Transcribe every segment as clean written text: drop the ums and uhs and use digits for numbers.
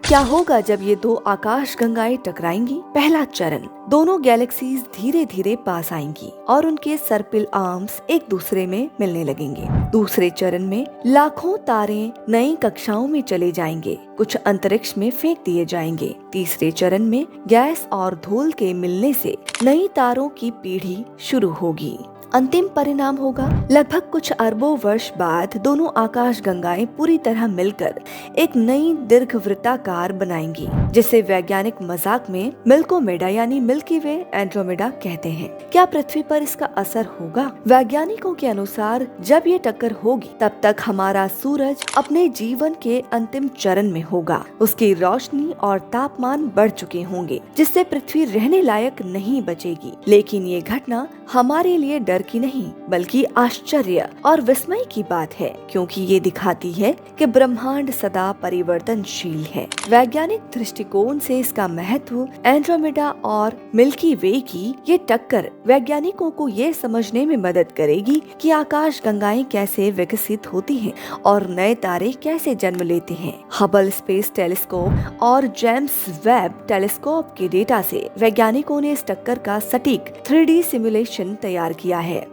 क्या होगा जब ये दो आकाश गंगाएं टकराएंगी? पहला चरण, दोनों गैलेक्सीज धीरे धीरे पास आएंगी और उनके सर्पिल आर्म्स एक दूसरे में मिलने लगेंगे। दूसरे चरण में लाखों तारे नई कक्षाओं में चले जाएंगे, कुछ अंतरिक्ष में फेंक दिए जाएंगे। तीसरे चरण में गैस और धूल के मिलने से नई तारों की पीढ़ी शुरू होगी। अंतिम परिणाम होगा लगभग कुछ अरबों वर्ष बाद दोनों आकाश गंगाएं पूरी तरह मिलकर एक नई दीर्घवृत्ताकार बनाएंगी, जिसे वैज्ञानिक मजाक में मिल्कोमेडा यानी मिल्की वे एंड्रोमेडा कहते हैं। क्या पृथ्वी पर इसका असर होगा? वैज्ञानिकों के अनुसार जब ये टक्कर होगी तब तक हमारा सूरज अपने जीवन के अंतिम चरण में होगा। उसकी रोशनी और तापमान बढ़ चुके होंगे, जिससे पृथ्वी रहने लायक नहीं बचेगी। लेकिन ये घटना हमारे लिए डर की नहीं बल्कि आश्चर्य और विस्मय की बात है, क्योंकि ये दिखाती है कि ब्रह्मांड सदा परिवर्तनशील है। वैज्ञानिक दृष्टिकोण से इसका महत्व एंड्रोमेडा और मिल्की वे की ये टक्कर वैज्ञानिकों को ये समझने में मदद करेगी कि आकाश गंगाएं कैसे विकसित होती हैं और नए तारे कैसे जन्म लेते हैं। हबल स्पेस टेलीस्कोप और जेम्स वेब टेलीस्कोप के डेटा से वैज्ञानिकों ने इस टक्कर का सटीक 3D सिमुलेशन तैयार किया है।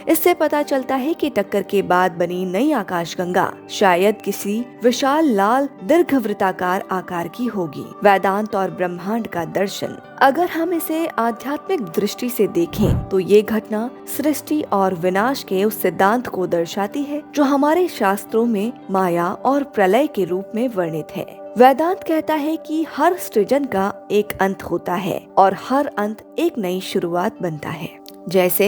इससे पता चलता है कि टक्कर के बाद बनी नई आकाशगंगा शायद किसी विशाल लाल दीर्घवृत्ताकार आकार की होगी। वेदांत और ब्रह्मांड का दर्शन, अगर हम इसे आध्यात्मिक दृष्टि से देखें तो ये घटना सृष्टि और विनाश के उस सिद्धांत को दर्शाती है जो हमारे शास्त्रों में माया और प्रलय के रूप में वर्णित है। वेदांत कहता है कि हर सृजन का एक अंत होता है और हर अंत एक नई शुरुआत बनता है। जैसे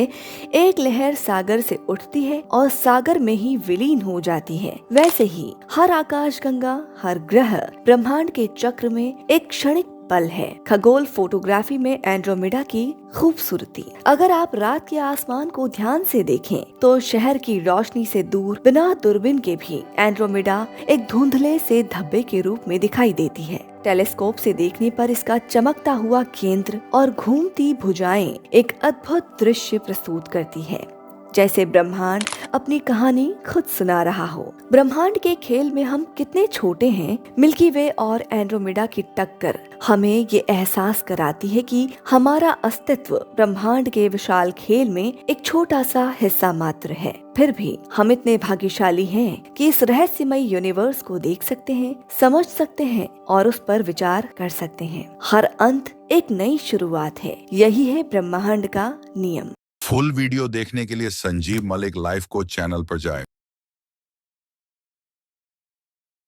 एक लहर सागर से उठती है और सागर में ही विलीन हो जाती है, वैसे ही हर आकाशगंगा, हर ग्रह ब्रह्मांड के चक्र में एक क्षणिक पल है। खगोल फोटोग्राफी में एंड्रोमेडा की खूबसूरती, अगर आप रात के आसमान को ध्यान से देखें तो शहर की रोशनी से दूर बिना दूरबीन के भी एंड्रोमेडा एक धुंधले से धब्बे के रूप में दिखाई देती है। टेलीस्कोप से देखने पर इसका चमकता हुआ केंद्र और घूमती भुजाएं एक अद्भुत दृश्य प्रस्तुत करती है, जैसे ब्रह्मांड अपनी कहानी खुद सुना रहा हो। ब्रह्मांड के खेल में हम कितने छोटे हैं। मिल्की वे और एंड्रोमेडा की टक्कर हमें ये एहसास कराती है कि हमारा अस्तित्व ब्रह्मांड के विशाल खेल में एक छोटा सा हिस्सा मात्र है। फिर भी हम इतने भाग्यशाली हैं कि इस रहस्यमय यूनिवर्स को देख सकते हैं, समझ सकते हैं और उस पर विचार कर सकते हैं। हर अंत एक नई शुरुआत है। यही है ब्रह्मांड का नियम। फुल वीडियो देखने के लिए Sanjeev Malik life coach channel पर जाएं।